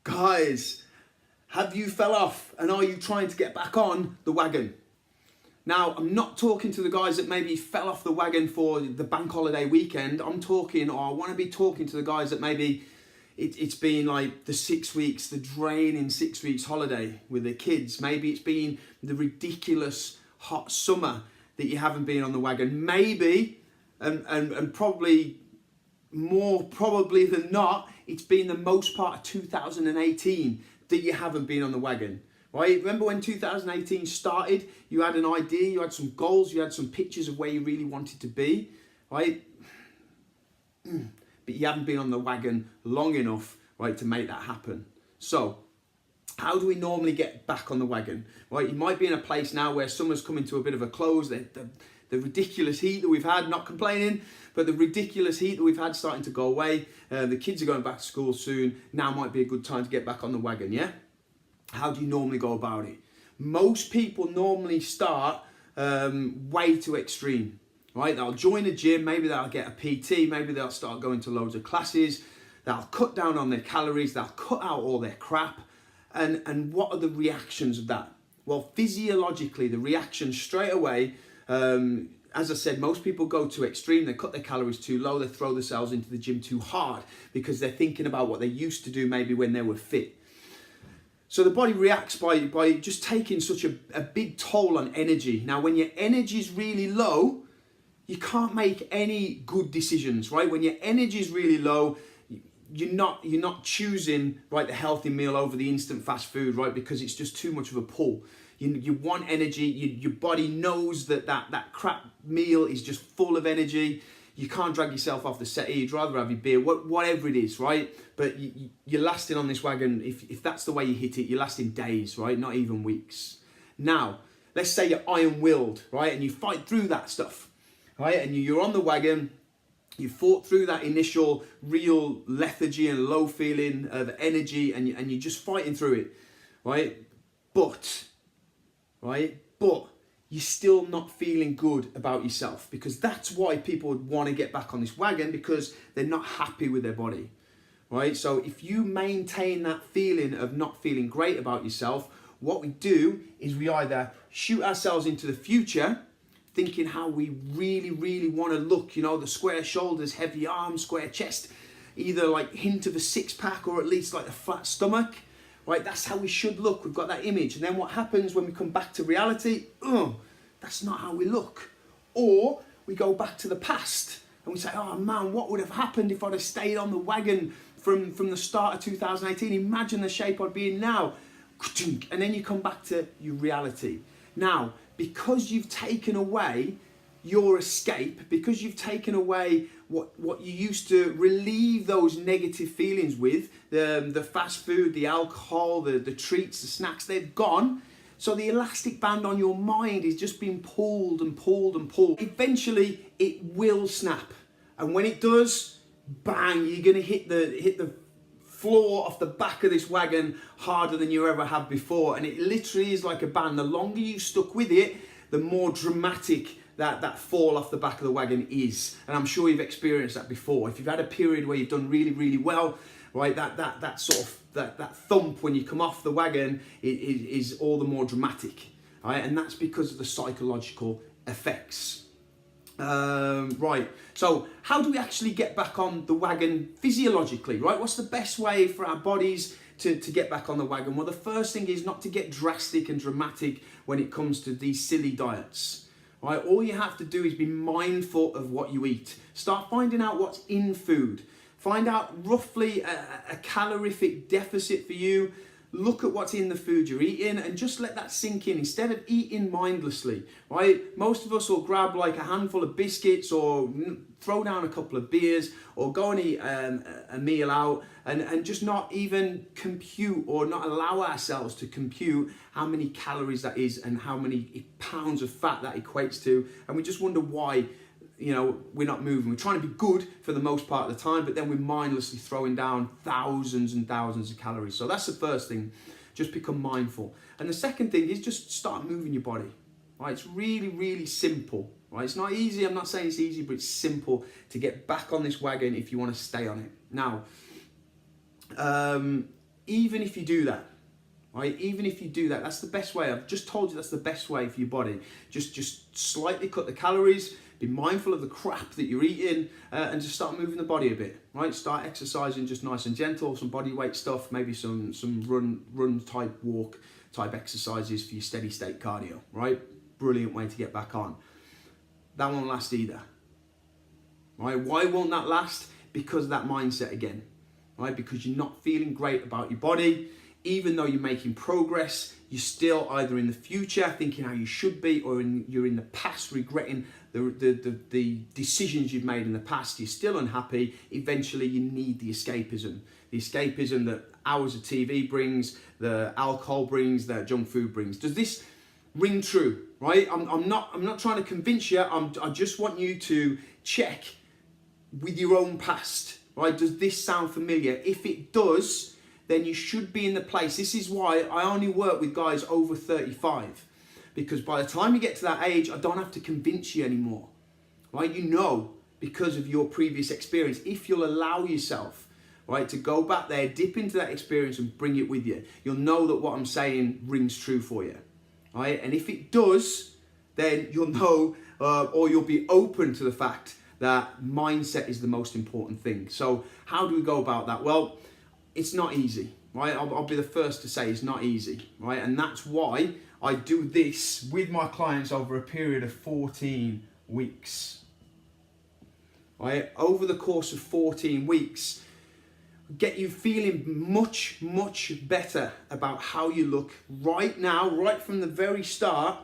Guys, have you fell off and are you trying to get back on the wagon? Now, I'm not talking to the guys that maybe fell off the wagon for the bank holiday weekend. I want to be talking to the guys that maybe it's been like the 6 weeks, the draining 6 weeks holiday with their kids. Maybe it's been the ridiculous hot summer that you haven't been on the wagon. Maybe, and probably more probably than not, it's been the most part of 2018 that you haven't been on the wagon. Right? Remember when 2018 started, you had an idea, you had some goals, you had some pictures of where you really wanted to be, right? But you haven't been on the wagon long enough, right, to make that happen. So, how do we normally get back on the wagon? Right, you might be in a place now where summer's coming to a bit of a close. The ridiculous heat that we've had, not complaining, but the ridiculous heat that we've had starting to go away. The kids are going back to school soon. Now might be a good time to get back on the wagon, yeah? How do you normally go about it? Most people normally start way too extreme, right? They'll join a gym, maybe they'll get a PT, maybe they'll start going to loads of classes, they'll cut down on their calories, they'll cut out all their crap. And what are the reactions of that? Well, physiologically, the reaction straight away, as I said, most people go too extreme, they cut their calories too low, they throw themselves into the gym too hard because they're thinking about what they used to do maybe when they were fit. So the body reacts by just taking such a big toll on energy. Now, when your energy is really low, you can't make any good decisions, right? When your energy is really low, you're not choosing, right, the healthy meal over the instant fast food, right? Because it's just too much of a pull. You want energy. Your body knows that crap meal is just full of energy. You can't drag yourself off the settee. You'd rather have your beer, whatever it is, right? But you're lasting on this wagon. If that's the way you hit it, you're lasting days, right? Not even weeks. Now, let's say you're iron-willed, right? And you fight through that stuff, right? And you're on the wagon. You fought through that initial real lethargy and low feeling of energy, and you're just fighting through it, right? But you're still not feeling good about yourself, because that's why people would want to get back on this wagon, because they're not happy with their body, right? So if you maintain that feeling of not feeling great about yourself, what we do is we either shoot ourselves into the future, thinking how we really, really want to look, you know, the square shoulders, heavy arms, square chest, either like hint of a six-pack or at least like a flat stomach, right? That's how we should look. We've got that image. And then what happens when we come back to reality? That's not how we look. Or we go back to the past and we say, oh man, what would have happened if I'd have stayed on the wagon from the start of 2018? Imagine the shape I'd be in now. And then you come back to your reality. Now, because you've taken away your escape, because you've taken away what you used to relieve those negative feelings with, the fast food, the alcohol, the treats, the snacks, they've gone. So the elastic band on your mind is just being pulled and pulled and pulled. Eventually, it will snap. And when it does, bang, you're going to hit the floor off the back of this wagon harder than you ever have before. And it literally is like a band. The longer you stuck with it, the more dramatic that fall off the back of the wagon is. And I'm sure you've experienced that before. If you've had a period where you've done really, really well, right, that sort of that thump when you come off the wagon is all the more dramatic, right? And that's because of the psychological effects. Right, so how do we actually get back on the wagon physiologically, right? What's the best way for our bodies to get back on the wagon? Well, the first thing is not to get drastic and dramatic when it comes to these silly diets, right? All you have to do is be mindful of what you eat. Start finding out what's in food. Find out roughly a calorific deficit for you. Look at what's in the food you're eating and just let that sink in instead of eating mindlessly, right? Most of us will grab like a handful of biscuits or throw down a couple of beers or go and eat a meal out and just not even compute or not allow ourselves to compute how many calories that is and how many pounds of fat that equates to. And we just wonder why, you know, we're not moving. We're trying to be good for the most part of the time, but then we're mindlessly throwing down thousands and thousands of calories. So that's the first thing. Just become mindful. And the second thing is just start moving your body. Right? It's really, really simple. Right? It's not easy. I'm not saying it's easy, but it's simple to get back on this wagon if you want to stay on it. Now, even if you do that, right? Even if you do that, that's the best way. I've just told you that's the best way for your body. Just slightly cut the calories, be mindful of the crap that you're eating, and just start moving the body a bit, right? Start exercising just nice and gentle, some body weight stuff, maybe some run type, walk type exercises for your steady state cardio, right? Brilliant way to get back on. That won't last either, right? Why won't that last? Because of that mindset again, right? Because you're not feeling great about your body. Even though you're making progress, you're still either in the future thinking how you should be, or you're in the past regretting the decisions you've made in the past. You're still unhappy. Eventually you need the escapism that hours of TV brings, the alcohol brings, the junk food brings. Does this ring true? Right? I'm not trying to convince you. I just want you to check with your own past. Right? Does this sound familiar? If it does, then you should be in the place. This is why I only work with guys over 35. Because by the time you get to that age, I don't have to convince you anymore. Right? You know, because of your previous experience, if you'll allow yourself, right, to go back there, dip into that experience and bring it with you, you'll know that what I'm saying rings true for you. Right? And if it does, then you'll know, or you'll be open to the fact that mindset is the most important thing. So how do we go about that? Well, it's not easy, right? I'll be the first to say it's not easy, right? And that's why I do this with my clients over a period of 14 weeks, right? Over the course of 14 weeks, get you feeling much, much better about how you look right now, right from the very start.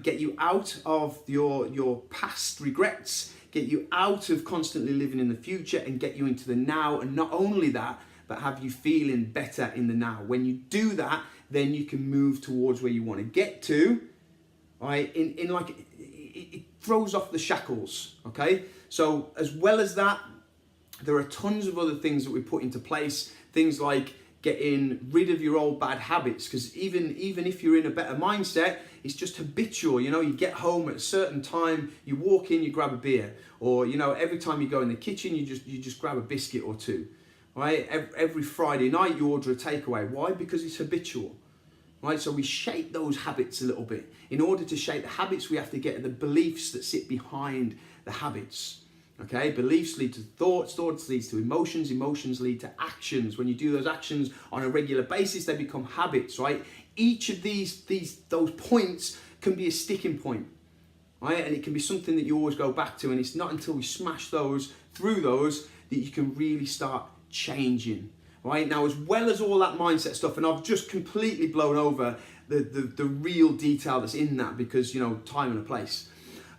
Get you out of your past regrets, get you out of constantly living in the future, and get you into the now. And not only that, but have you feeling better in the now. When you do that, then you can move towards where you want to get to, right? In like, it throws off the shackles, okay? So as well as that, there are tons of other things that we put into place. Things like getting rid of your old bad habits, because even if you're in a better mindset, it's just habitual. You know, you get home at a certain time, you walk in, you grab a beer, or you know, every time you go in the kitchen, you just grab a biscuit or two. Right? Every Friday night you order a takeaway. Why? Because it's habitual. Right? So we shape those habits a little bit. In order to shape the habits, we have to get the beliefs that sit behind the habits. Okay? Beliefs lead to thoughts, thoughts lead to emotions, emotions lead to actions. When you do those actions on a regular basis, they become habits, right? Each of those points can be a sticking point. Right? And it can be something that you always go back to, and it's not until we smash those through those that you can really start changing. Right? Now, as well as all that mindset stuff, and I've just completely blown over the real detail that's in that, because you know, time and a place,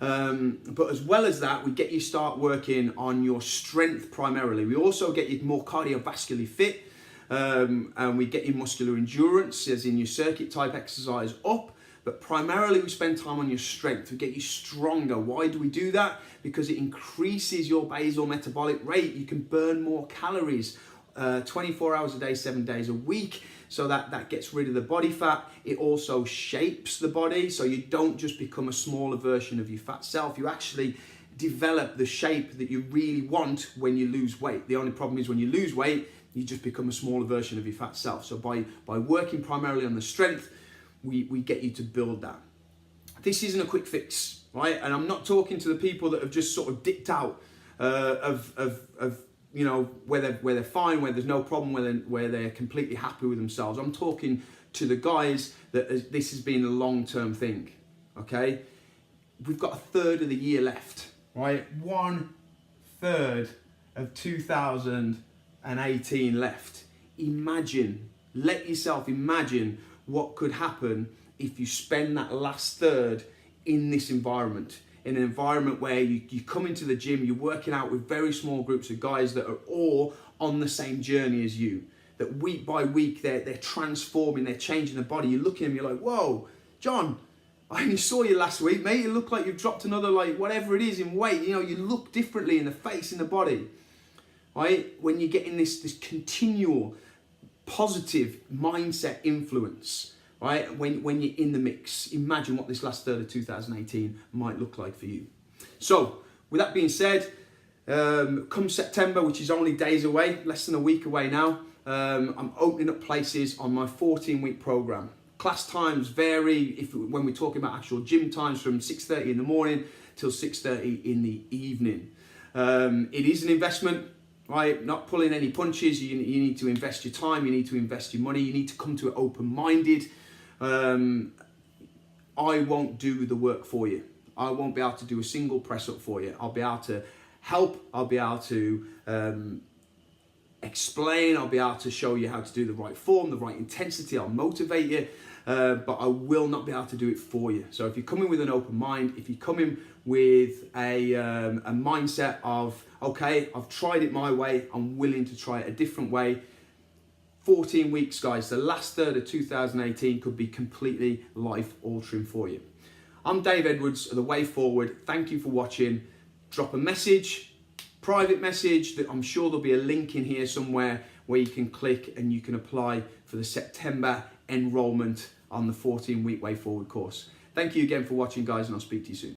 but as well as that, we get you start working on your strength primarily. We also get you more cardiovascularly fit, and we get your muscular endurance, as in your circuit type exercise, up. But primarily we spend time on your strength. We get you stronger. Why do we do that? Because it increases your basal metabolic rate. You can burn more calories 24 hours a day, 7 days a week. So that gets rid of the body fat. It also shapes the body. So you don't just become a smaller version of your fat self. You actually develop the shape that you really want when you lose weight. The only problem is when you lose weight, you just become a smaller version of your fat self. So by working primarily on the strength, we get you to build that. This isn't a quick fix, right? And I'm not talking to the people that have just sort of dipped out of you know, where they're fine, where there's no problem, where they're completely happy with themselves. I'm talking to the guys that this has been a long-term thing, okay? We've got a third of the year left, right? 1/3 of 2018 left. Let yourself imagine what could happen if you spend that last third in this environment, in an environment where you come into the gym, you're working out with very small groups of guys that are all on the same journey as you, that week by week they're transforming, they're changing the body. You look at them, you're like, whoa, John, I only saw you last week, mate. You look like you've dropped another, like, whatever it is in weight. You know, you look differently in the face, in the body, right? When you're getting this continual positive mindset influence, right? When you're in the mix, imagine what this last third of 2018 might look like for you. So with that being said, come September, which is only days away, less than a week away now, I'm opening up places on my 14-week program. Class times vary when we're talking about actual gym times, from 6:30 in the morning till 6:30 in the evening. It is an investment, right? Not pulling any punches. You need to invest your time, you need to invest your money, you need to come to it open-minded. I won't do the work for you. I won't be able to do a single press up for you. I'll be able to help, I'll be able to explain, I'll be able to show you how to do the right form, the right intensity, I'll motivate you, but I will not be able to do it for you. So if you come in with an open mind, if you come in with a mindset of, okay, I've tried it my way, I'm willing to try it a different way, 14 weeks, guys, the last third of 2018 could be completely life-altering for you. I'm Dave Edwards of The Way Forward. Thank you for watching. Drop a message, private message, that I'm sure there'll be a link in here somewhere where you can click and you can apply for the September enrollment on the 14-week Way Forward course. Thank you again for watching, guys, and I'll speak to you soon.